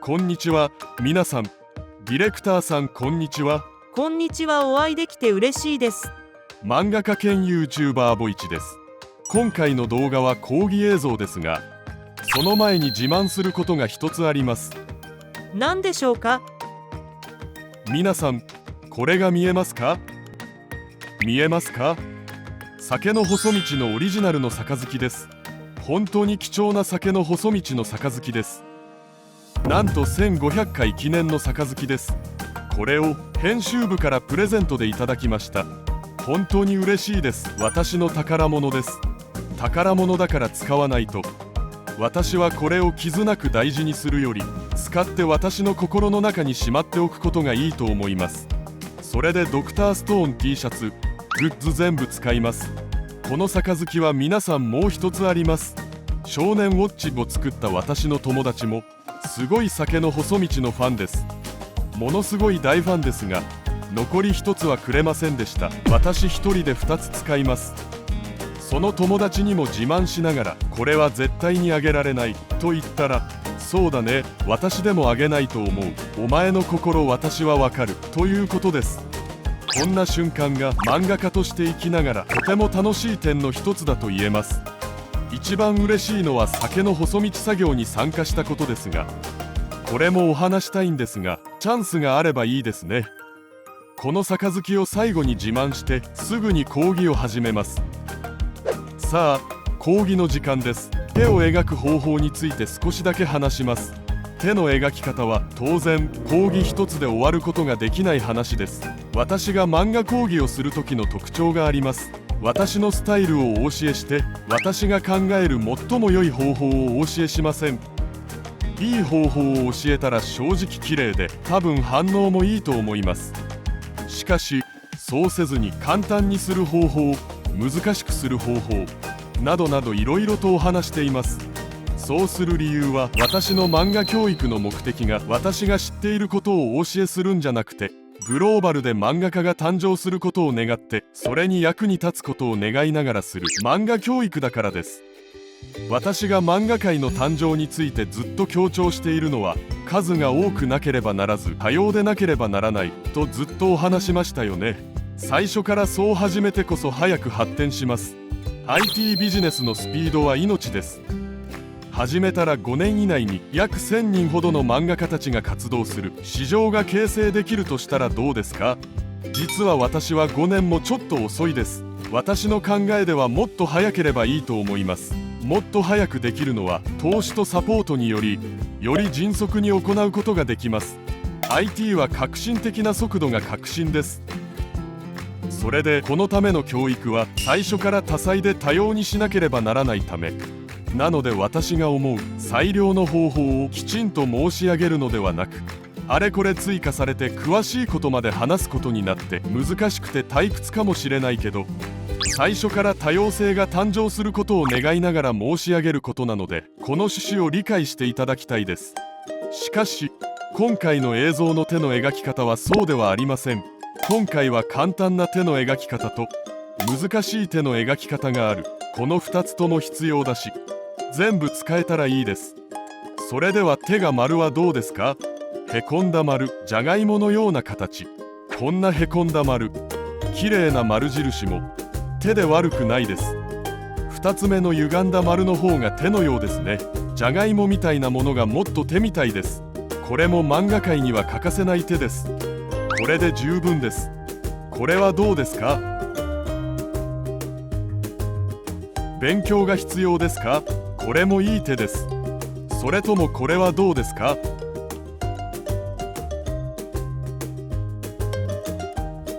こんにちは、皆さん。ディレクターさん、こんにちは。こんにちは。お会いできて嬉しいです。漫画家兼 YouTuber ボイチです。今回の動画は講義映像ですが、その前に自慢することが一つあります。何でしょうか？皆さん、これが見えますか？見えますか？酒の細道のオリジナルの杯です。本当に貴重な酒の細道の杯です。なんと1500回記念の杯です。これを編集部からプレゼントでいただきました。本当に嬉しいです。私の宝物です。宝物だから使わないと。私はこれを傷なく大事にするより、使って私の心の中にしまっておくことがいいと思います。それでドクターストーン T シャツ、グッズ全部使います。この杯は皆さんもう一つあります。少年ウォッチを作った私の友達もすごい酒の細道のファンです。ものすごい大ファンですが、残り1つはくれませんでした。私1人で2つ使います。その友達にも自慢しながら、これは絶対にあげられないと言ったら、そうだね、私でもあげないと思う、お前の心私はわかるということです。こんな瞬間が漫画家として生きながらとても楽しい点の一つだと言えます。一番嬉しいのは酒の細道作業に参加したことですが、これもお話したいんですが、チャンスがあればいいですね。この杯を最後に自慢してすぐに講義を始めます。さあ、講義の時間です。手を描く方法について少しだけ話します。手の描き方は当然講義一つで終わることができない話です。私が漫画講義をする時の特徴があります。私のスタイルをお教えして、私が考える最も良い方法をお教えしません。いい方法を教えたら正直綺麗で、多分反応もいいと思います。しかしそうせずに簡単にする方法、難しくする方法などなどいろいろとお話しています。そうする理由は、私の漫画教育の目的が私が知っていることをお教えするんじゃなくて、グローバルで漫画家が誕生することを願って、それに役に立つことを願いながらする漫画教育だからです。私が漫画界の誕生についてずっと強調しているのは、数が多くなければならず多様でなければならないとずっとお話しましたよね。最初からそう始めてこそ早く発展します。 IT ビジネスのスピードは命です。始めたら5年以内に約1000人ほどの漫画家たちが活動する市場が形成できるとしたらどうですか？実は私は5年もちょっと遅いです。私の考えではもっと早ければいいと思います。もっと早くできるのは投資とサポートにより迅速に行うことができます。 IT は革新的な速度が革新です。それでこのための教育は最初から多彩で多様にしなければならないためなので、私が思う最良の方法をきちんと申し上げるのではなく、あれこれ追加されて詳しいことまで話すことになって難しくて退屈かもしれないけど、最初から多様性が誕生することを願いながら申し上げることなので、この趣旨を理解していただきたいです。しかし今回の映像の手の描き方はそうではありません。今回は簡単な手の描き方と難しい手の描き方がある、この2つとも必要だし、全部使えたらいいです。それでは手が丸はどうですか？へこんだ丸、じゃがいものような形、こんなへこんだ丸、綺麗な丸印も手で悪くないです。2つ目の歪んだ丸の方が手のようですね。じゃがいもみたいなものがもっと手みたいです。これも漫画界には欠かせない手です。これで十分です。これはどうですか？勉強が必要ですか？これもいい手です。それともこれはどうですか？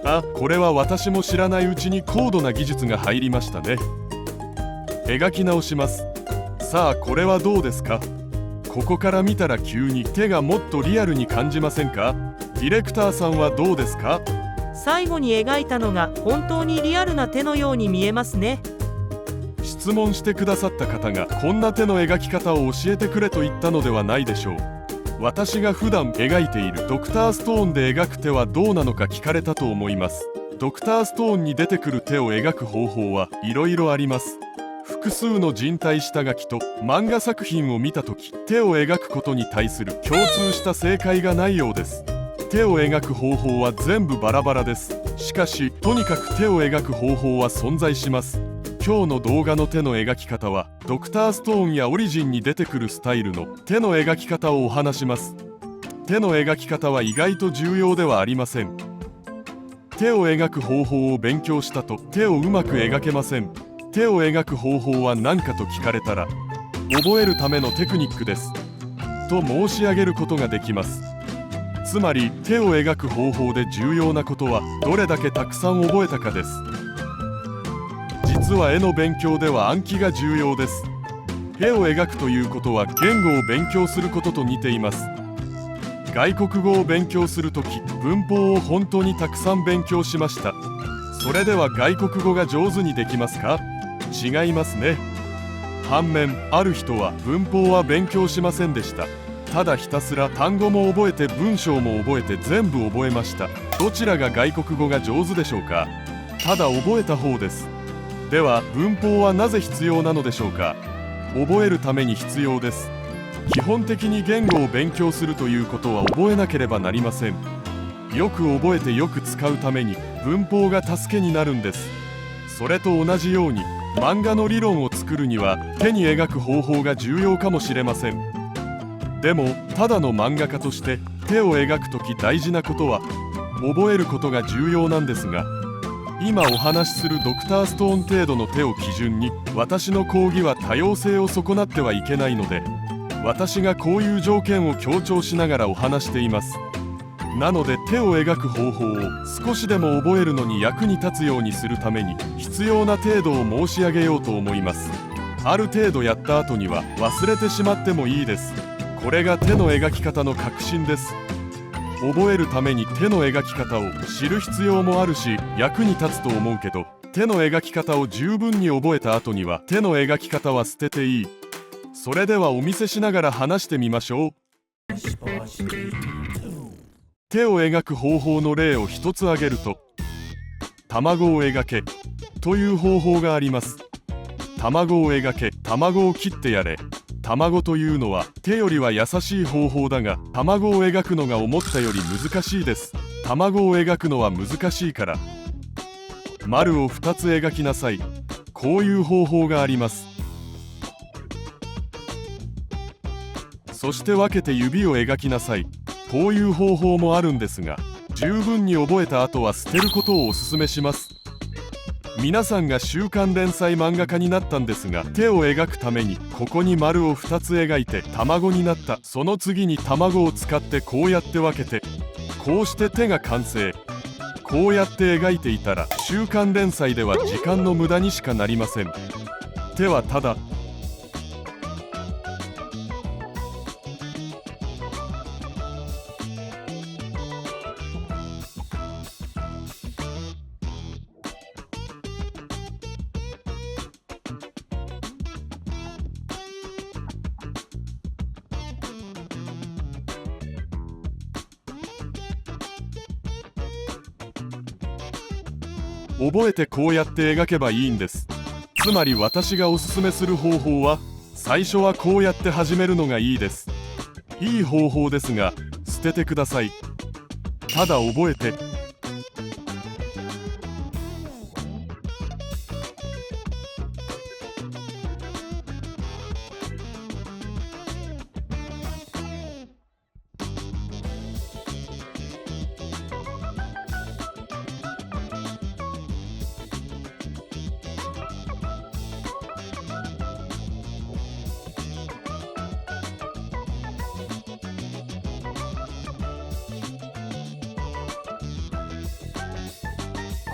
あ、これは私も知らないうちに高度な技術が入りましたね。描き直します。さあ、これはどうですか？ここから見たら急に手がもっとリアルに感じませんか？ディレクターさんはどうですか？最後に描いたのが本当にリアルな手のように見えますね。質問してくださった方がこんな手の描き方を教えてくれと言ったのではないでしょう。私が普段描いているドクターストーンで描く手はどうなのか聞かれたと思います。ドクターストーンに出てくる手を描く方法はいろいろあります。複数の人体下書きと漫画作品を見た時、手を描くことに対する共通した正解がないようです。手を描く方法は全部バラバラです。しかしとにかく手を描く方法は存在します。今日の動画の手の描き方はドクターストーンやオリジンに出てくるスタイルの手の描き方をお話します。手の描き方は意外と重要ではありません。手を描く方法を勉強したと手をうまく描けません。手を描く方法は何かと聞かれたら、覚えるためのテクニックですと申し上げることができます。つまり手を描く方法で重要なことはどれだけたくさん覚えたかです。実は絵の勉強では暗記が重要です。絵を描くということは言語を勉強することと似ています。外国語を勉強するとき、文法を本当にたくさん勉強しました。それでは外国語が上手にできますか？違いますね。反面、ある人は文法は勉強しませんでした。ただひたすら単語も覚えて文章も覚えて全部覚えました。どちらが外国語が上手でしょうか？ただ覚えた方です。では文法はなぜ必要なのでしょうか？覚えるために必要です。基本的に言語を勉強するということは覚えなければなりません。よく覚えてよく使うために文法が助けになるんです。それと同じように漫画の理論を作るには手に描く方法が重要かもしれません。でもただの漫画家として手を描くとき大事なことは覚えることが重要なんですが、今お話しするドクターストーン程度の手を基準に私の講義は多様性を損なってはいけないので、私がこういう条件を強調しながらお話しています。なので手を描く方法を少しでも覚えるのに役に立つようにするために必要な程度を申し上げようと思います。ある程度やった後には忘れてしまってもいいです。これが手の描き方の核心です。覚えるために手の描き方を知る必要もあるし役に立つと思うけど、手の描き方を十分に覚えた後には手の描き方は捨てていい。それではお見せしながら話してみましょう。手を描く方法の例を一つ挙げると、卵を描けという方法があります。卵を描け、卵を切ってやれ。卵というのは手よりは優しい方法だが、卵を描くのが思ったより難しいです。卵を描くのは難しいから丸を2つ描きなさい。こういう方法があります。そして分けて指を描きなさい。こういう方法もあるんですが、十分に覚えた後は捨てることをお勧めします。皆さんが週刊連載漫画家になったんですが、手を描くためにここに丸を2つ描いて卵になった。その次に卵を使ってこうやって分けて、こうして手が完成。こうやって描いていたら週刊連載では時間の無駄にしかなりません。手はただ覚えてこうやって描けばいいんです。つまり私がおすすめする方法は、最初はこうやって始めるのがいいです。いい方法ですが捨ててください。ただ覚えて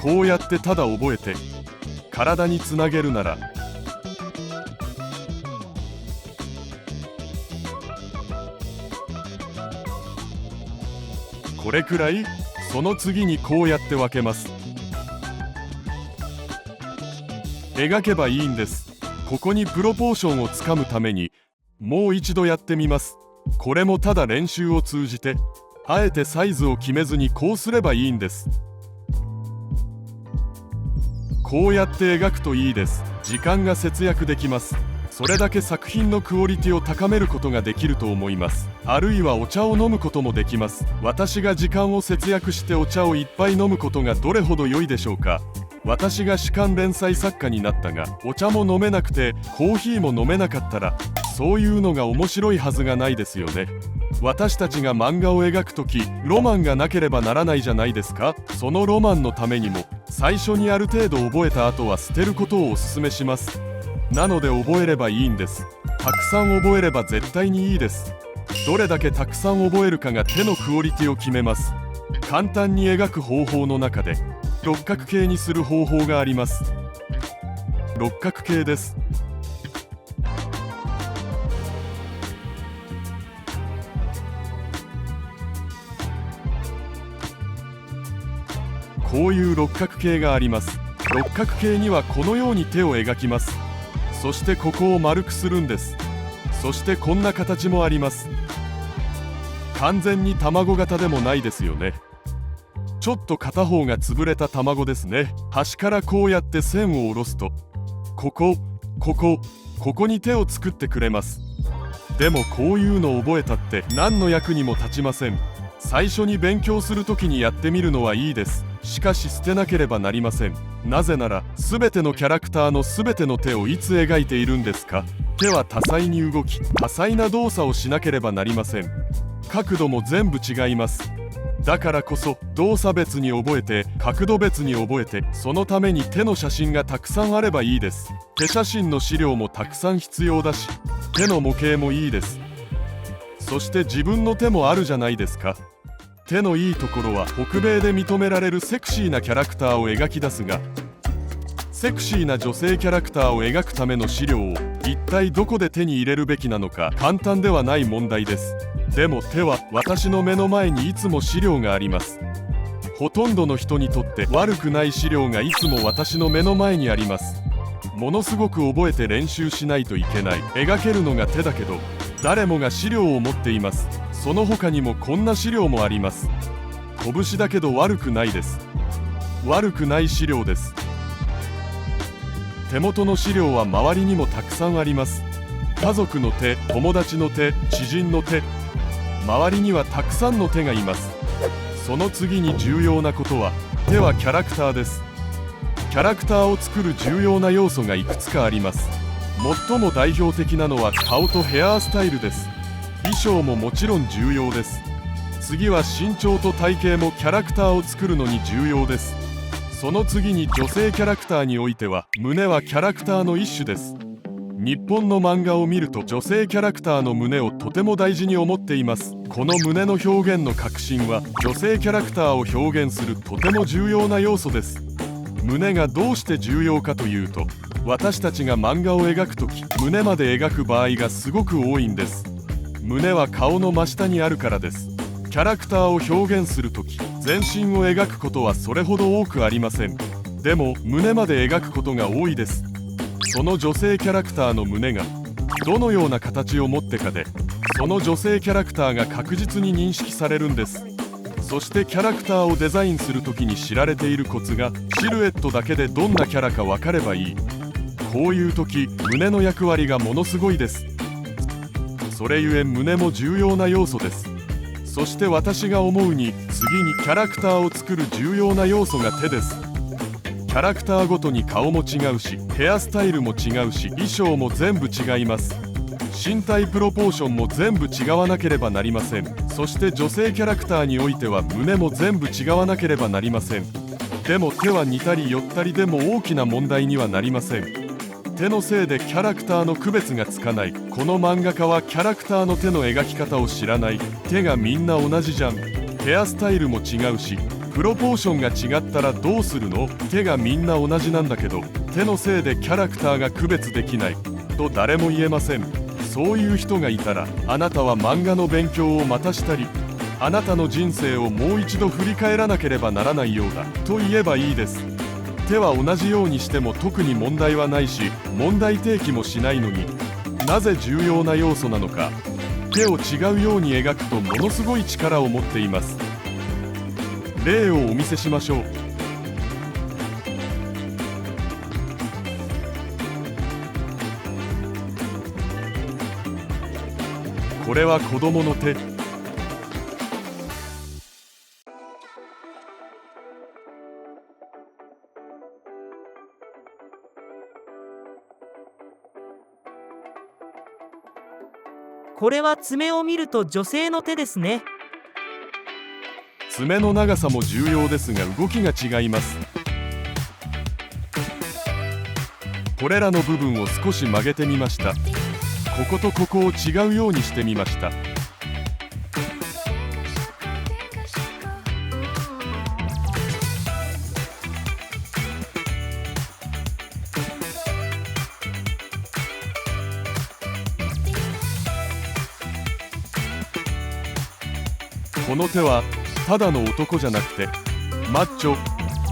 こうやってただ覚えて体につなげるなら、これくらい。その次にこうやって分けます。描けばいいんです。ここにプロポーションをつかむためにもう一度やってみます。これもただ練習を通じて、あえてサイズを決めずにこうすればいいんです。こうやって描くといいです。時間が節約できます。それだけ作品のクオリティを高めることができると思います。あるいはお茶を飲むこともできます。私が時間を節約してお茶をいっぱい飲むことがどれほど良いでしょうか。私が主刊連載作家になったが、お茶も飲めなくてコーヒーも飲めなかったら、そういうのが面白いはずがないですよね。私たちが漫画を描くとき、ロマンがなければならないじゃないですか。そのロマンのためにも、最初にある程度覚えた後は捨てることをおすすめします。なので覚えればいいんです。たくさん覚えれば絶対にいいです。どれだけたくさん覚えるかが手のクオリティを決めます。簡単に描く方法の中で六角形にする方法があります。六角形です。こういう六角形があります。六角形にはこのように手を描きます。そしてここを丸くするんです。そしてこんな形もあります。完全に卵型でもないですよね。ちょっと片方が潰れた卵ですね。端からこうやって線を下ろすと、ここに手を作ってくれます。でもこういうの覚えたって何の役にも立ちません。最初に勉強する時にやってみるのはいいです。しかし捨てなければなりません。なぜなら全てのキャラクターの全ての手をいつ描いているんですか。手は多彩に動き、多彩な動作をしなければなりません。角度も全部違います。だからこそ動作別に覚えて、角度別に覚えて、そのために手の写真がたくさんあればいいです。手写真の資料もたくさん必要だし、手の模型もいいです。そして自分の手もあるじゃないですか。手のいいところは北米で認められるセクシーなキャラクターを描き出すが、セクシーな女性キャラクターを描くための資料を一体どこで手に入れるべきなのか簡単ではない問題です。でも手は私の目の前にいつも資料があります。ほとんどの人にとって悪くない資料がいつも私の目の前にあります。ものすごく覚えて練習しないといけない。描けるのが手だけど、誰もが資料を持っています。その他にもこんな資料もあります。拳だけど悪くないです。悪くない資料です。手元の資料は周りにもたくさんあります。家族の手、友達の手、知人の手、周りにはたくさんの手がいます。その次に重要なことは、手はキャラクターです。キャラクターを作る重要な要素がいくつかあります。最も代表的なのは顔とヘアスタイルです。衣装ももちろん重要です。次は身長と体型もキャラクターを作るのに重要です。その次に女性キャラクターにおいては胸はキャラクターの一種です。日本の漫画を見ると女性キャラクターの胸をとても大事に思っています。この胸の表現の核心は女性キャラクターを表現するとても重要な要素です。胸がどうして重要かというと、私たちが漫画を描くとき胸まで描く場合がすごく多いんです。胸は顔の真下にあるからです。キャラクターを表現するとき全身を描くことはそれほど多くありません。でも胸まで描くことが多いです。その女性キャラクターの胸がどのような形を持ってかで、その女性キャラクターが確実に認識されるんです。そしてキャラクターをデザインするときに知られているコツが、シルエットだけでどんなキャラか分かればいい。こういう時胸の役割がものすごいです。それゆえ胸も重要な要素です。そして私が思うに次にキャラクターを作る重要な要素が手です。キャラクターごとに顔も違うし、ヘアスタイルも違うし、衣装も全部違います。身体プロポーションも全部違わなければなりません。そして女性キャラクターにおいては胸も全部違わなければなりません。でも手は似たり寄ったりでも大きな問題にはなりません。手のせいでキャラクターの区別がつかない。この漫画家はキャラクターの手の描き方を知らない。手がみんな同じじゃん。ヘアスタイルも違うし、プロポーションが違ったらどうするの？手がみんな同じなんだけど、手のせいでキャラクターが区別できないと誰も言えません。そういう人がいたら、あなたは漫画の勉強をまたしたり、あなたの人生をもう一度振り返らなければならないようだと言えばいいです。手は同じようにしても特に問題はないし、問題提起もしないのに、なぜ重要な要素なのか。手を違うように描くとものすごい力を持っています。例をお見せしましょう。これは子供の手。これは爪を見ると女性の手ですね。爪の長さも重要ですが動きが違います。これらの部分を少し曲げてみました。こことここを違うようにしてみました。この手はただの男じゃなくてマッチョ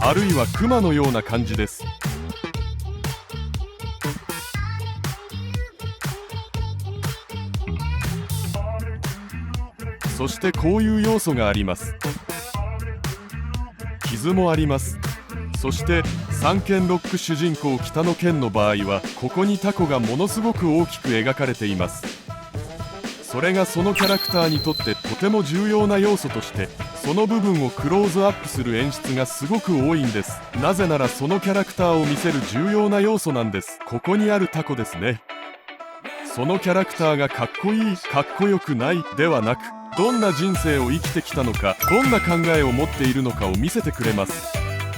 あるいはクマのような感じです。そしてこういう要素があります。傷もあります。そして三剣ロック主人公北野剣の場合はここにタコがものすごく大きく描かれています。それがそのキャラクターにとってとても重要な要素としてその部分をクローズアップする演出がすごく多いんです。なぜならそのキャラクターを見せる重要な要素なんです。ここにあるタコですね。そのキャラクターがかっこいいかっこよくないではなくどんな人生を生きてきたのかどんな考えを持っているのかを見せてくれます。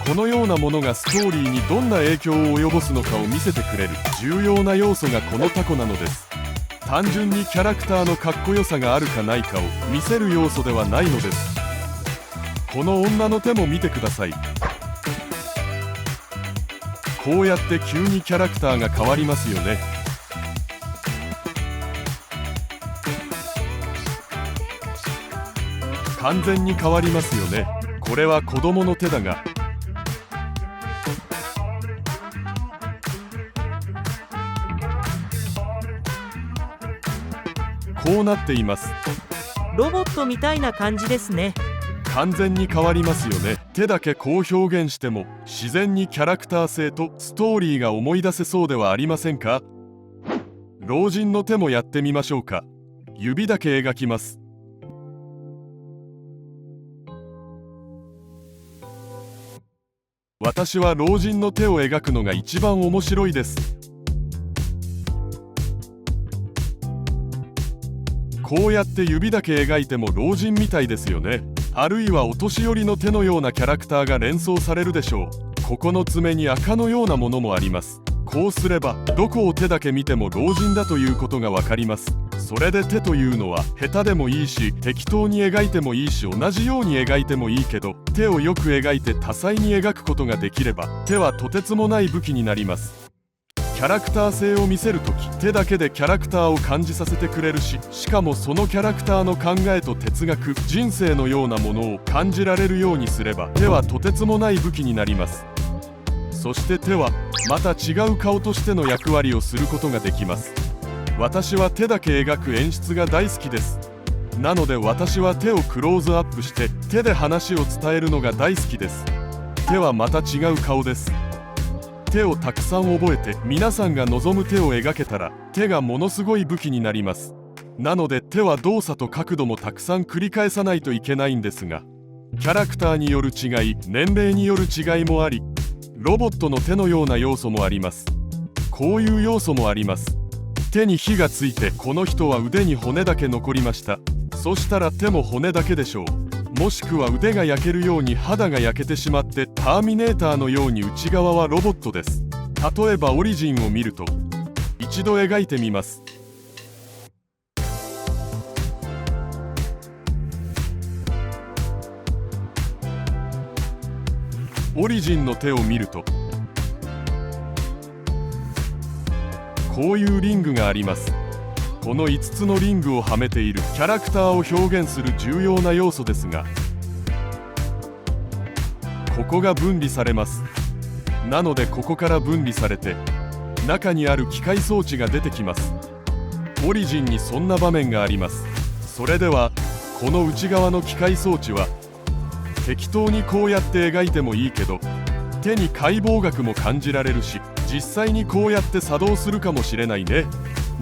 このようなものがストーリーにどんな影響を及ぼすのかを見せてくれる重要な要素がこのタコなのです。単純にキャラクターのかっこよさがあるかないかを見せる要素ではないのです。この女の手も見てください。こうやって急にキャラクターが変わりますよね。完全に変わりますよね。これは子供の手だがこうなっています。ロボットみたいな感じですね。完全に変わりますよね。手だけこう表現しても自然にキャラクター性とストーリーが思い出せそうではありませんか？老人の手もやってみましょうか。指だけ描きます。私は老人の手を描くのが一番面白いです。こうやって指だけ描いても老人みたいですよね。あるいはお年寄りの手のようなキャラクターが連想されるでしょう。ここの爪に赤のようなものもあります。こうすればどこを手だけ見ても老人だということがわかります。それで手というのは下手でもいいし適当に描いてもいいし同じように描いてもいいけど手をよく描いて多彩に描くことができれば手はとてつもない武器になります。キャラクター性を見せるとき手だけでキャラクターを感じさせてくれるし、しかもそのキャラクターの考えと哲学人生のようなものを感じられるようにすれば手はとてつもない武器になります。そして手はまた違う顔としての役割をすることができます。私は手だけ描く演出が大好きです。なので私は手をクローズアップして手で話を伝えるのが大好きです。手はまた違う顔です。手をたくさん覚えて皆さんが望む手を描けたら手がものすごい武器になります。なので手は動作と角度もたくさん繰り返さないといけないんですが、キャラクターによる違い年齢による違いもありロボットの手のような要素もあります。こういう要素もあります。手に火がついてこの人は腕に骨だけ残りました。そしたら手も骨だけでしょう。もしくは腕が焼けるように肌が焼けてしまってターミネーターのように内側はロボットです。例えばオリジンを見ると一度描いてみます。オリジンの手を見るとこういうリングがあります。この5つのリングをはめているキャラクターを表現する重要な要素ですが、ここが分離されます。なのでここから分離されて中にある機械装置が出てきます。オリジンにそんな場面があります。それではこの内側の機械装置は適当にこうやって描いてもいいけど手に解剖学も感じられるし実際にこうやって作動するかもしれないね。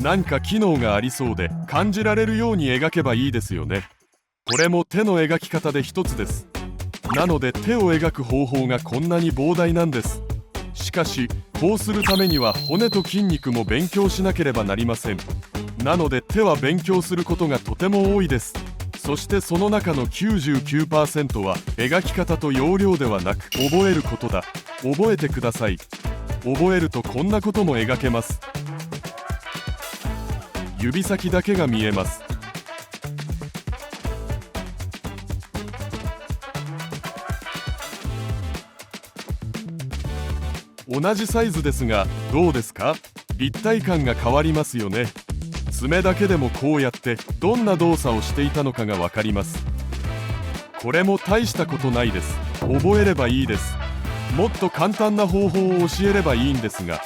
なんか機能がありそうで感じられるように描けばいいですよね。これも手の描き方で一つです。なので手を描く方法がこんなに膨大なんです。しかしこうするためには骨と筋肉も勉強しなければなりません。なので手は勉強することがとても多いです。そしてその中の 99% は描き方と要領ではなく覚えることだ。覚えてください。覚えるとこんなことも描けます。指先だけが見えます。同じサイズですがどうですか？立体感が変わりますよね。爪だけでもこうやってどんな動作をしていたのかがわかります。これも大したことないです。覚えればいいです。もっと簡単な方法を教えればいいんですが、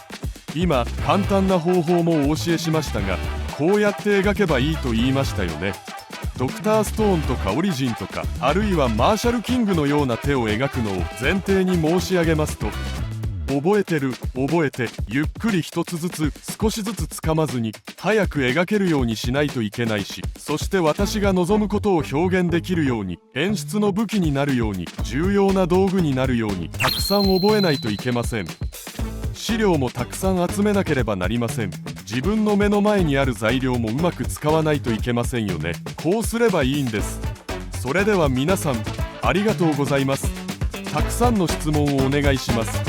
今簡単な方法もお教えしましたが、こうやって描けばいいと言いましたよね。ドクターストーンとかオリジンとか、あるいはマーシャルキングのような手を描くのを前提に申し上げますと、覚えてゆっくり一つずつ少しずつつかまずに早く描けるようにしないといけないし、そして私が望むことを表現できるように、演出の武器になるように、重要な道具になるようにたくさん覚えないといけません。資料もたくさん集めなければなりません。自分の目の前にある材料もうまく使わないといけませんよね。こうすればいいんです。それでは皆さんありがとうございます。たくさんの質問をお願いします。